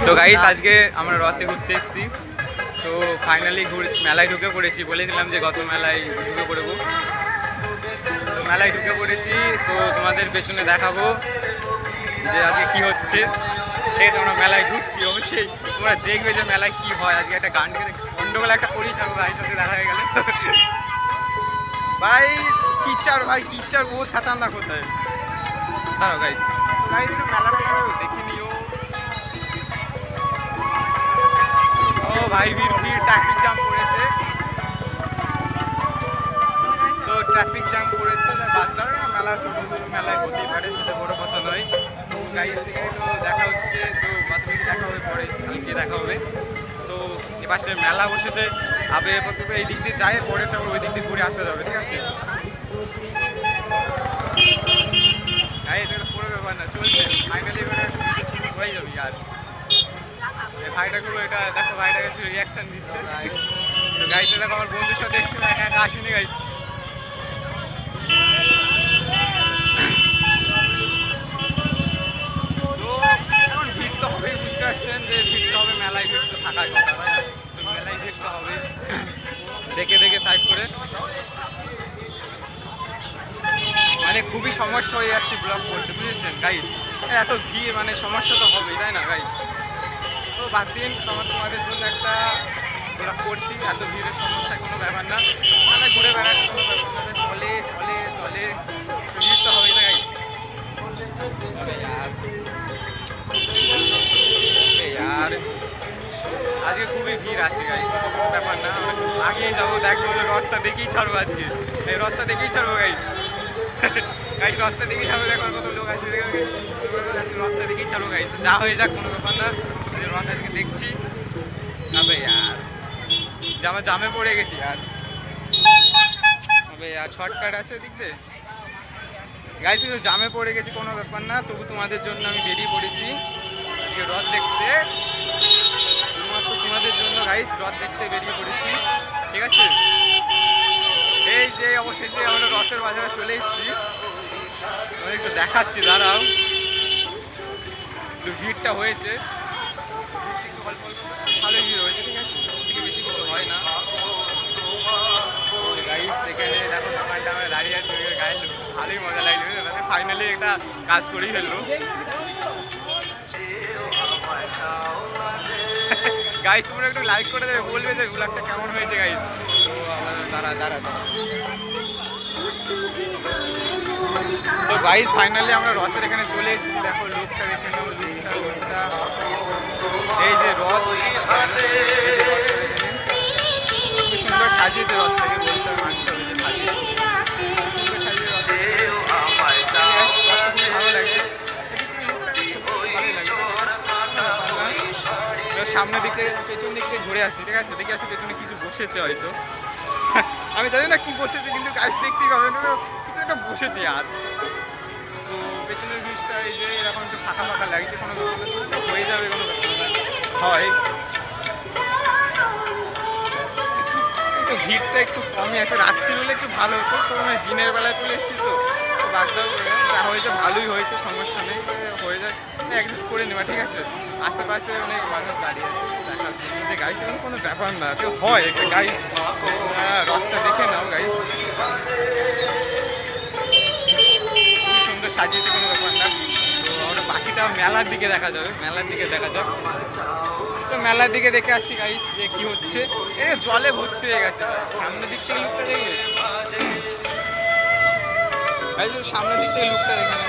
তো গাইস আজকে আমরা রথে ঘুরতে এসেছি। তো ফাইনালি মেলায় ঢুকে পড়েছি। বলেছিলাম যে গত মেলায় ঢুকে পড়বো, তো মেলায় ঢুকে পড়েছি। তো তোমাদের পেছনে দেখাবো যে আজকে কি হচ্ছে। ঠিক আছে, আমরা মেলায় ঢুকছি, অবশ্যই তোমরা দেখবে যে মেলায় কি হয়। আজকে একটা গান গন্ডগোল একটা করেছি আমার ভাইয়ের সাথে, দেখা হয়ে গেলে। ভাই টিচার বহুত খাতারনাক কোথায় দাঁড়াও গাইস। গাইস মেলাটা দেখে নিও। ও ভাই ভিড় ট্রাফিক জ্যাম পড়েছে। তো ট্রাফিক জ্যাম পড়েছে, বাদ দাও না, মেলা ছোটো ছোটো মেলায় হতেই পারে, সেটা বড় কথা নয়। তো গাইস এখানে তো দেখা হচ্ছে, তো বাদবাকি দেখা হবে পরে, কালকে দেখা হবে। তো এপাশে মেলা বসেছে, আবে প্রথমে এই দিক দিয়ে যায়, পরেরটা ওই দিক দিয়ে ঘুরে আসা যাবে। ঠিক আছে গাইস, এটা পুরো ব্যাপার না, চলছে ফাইনালি এবারে শুরু হয়ে যাবে। আর ভাইটাগুলো এটা দেখো, ভাইটা কাছে রিয়াকশন দিচ্ছে। তো গাইটা দেখো, আমার বন্ধুর সাথে এসেছিল, একা একা আসেনি গাইস। তো এখন ভিড় তো হবেই, বুঝতে পারছেন যে ভিড় তো হবে, মেলায় ভিড় তো থাকার কথা, তাই না? তো মেলায় ভিড় তো হবে, দেখে দেখে সাইড করে। মানে খুবই সমস্যা হয়ে যাচ্ছে ব্লগ করতে, বুঝেছেন গাইস? এত ভিড়, মানে সমস্যা তো হবেই, তাই না গাইস? তো বাদ দিন, তোমাদের জন্য একটা ব্লগ করছি। এত ভিড়ের সমস্যা কোনো ব্যাপার না, মানে ঘুরে বেড়াচ্ছে কোনো ব্যাপার না, চলে চলে চলে, ভিড় তো হবেই না গাইস। আর আজকে খুবই ভিড় আছে গাইস, কোনো ব্যাপার না, আমরা আগেই যাবো, দেখবো রথটা দেখেই ছাড়বো। আজকে এই রথটা দেখেই ছাড়বো গাইস। গাইস রথটা দেখেই ছাড়বো, দেখো কত লোক আছে, রথটা দেখেই ছাড়বো গাইস। যা হয়ে যাক কোনো ব্যাপার না, রথ আজকে দেখছি। আবে আর জামে পড়ে গেছি। আর আবে আর শর্টকাট আছে দেখবে গাইস, জামে পড়ে গেছি, কোনো ব্যাপার না, তবু তোমাদের জন্য আমি বেরিয়ে পড়েছি আজকে রথ দেখতে। শুধুমাত্র তোমাদের জন্য গাইস রথ দেখতে বেরিয়ে পড়েছি। ঠিক আছে, এই যে অবশেষে আমরা রথের বাজারে চলে এসেছি। আমি একটু দেখাচ্ছি, দাঁড়াও। একটু ভিড়টা হয়েছে, একটু অল্প অল্প ভালোই ভিড় হয়েছে। ঠিক আছে, থেকে বেশি কিছু হয় না গাইস। এখানে দেখো দোকানটা আমরা দাঁড়িয়ে আছি, গায়ে ভালোই মজা লাগছে। ফাইনালি একটা কাজ করেই ফেললো গাইস। তোমরা একটু লাইক করে দেবে, বলবে যে ব্লগটা কেমন হয়েছে গাইস। তো দাঁড়া তো গাইস ফাইনালি আমরা রথের এখানে চলে এসেছি। দেখো লোকটা দেখে নাও, লোকটা এই যে রথ, খুব সুন্দর সাজিয়েছে রথটাকে, বলতে হবে, মানতে হবে যে সাজিয়েছে, সুন্দর সাজিয়ে রথ, ভালো লাগছে। সামনের দিকে পেছন দিক থেকে ঘুরে আসি। ঠিক আছে, দেখে আসি পেছনে কিছু বসেছে হয়তো, আমি জানি না কি বসেছে, কিন্তু গাছ দেখতেই পাবে না, কিছু একটা বসেছে। আর তো পেছনের ভিউজটা এই যে এরকম একটু ফাঁকা ফাঁকা লাগছে, কোনো হয়ে যাবে, কোনো হয়। একটু ভিড়টা একটু কমই আছে, রাত্রি হলে একটু ভালো হতো। তো মানে দিনের বেলায় চলে এসেছি, তো বাদদাও যা হয়েছে ভালোই হয়েছে, সমস্যা নেই, হয়ে যায়, অ্যাডজাস্ট করে নেওয়া। ঠিক আছে, আশেপাশে অনেক মানুষ দাঁড়িয়ে আছে, দেখার জন্য যে গাইস এখন কোনো ব্যাপার না, কেউ হয় একটা গাইস। রথটা দেখে নাও গাইস, খুবই সুন্দর সাজিয়েছে, কোনো ব্যাপার না। তো আমরা বাকিটা মেলার দিকে দেখা যাবে, মেলার দিকে দেখা যাক। তো মেলার দিকে দেখে আসছি গাইস যে কি হচ্ছে। এ জলে ভর্তি হয়ে গেছে, সামনের দিক থেকে লুকটা দেখবে গাইস, সামনের দিক থেকে লুকটা দেখে না।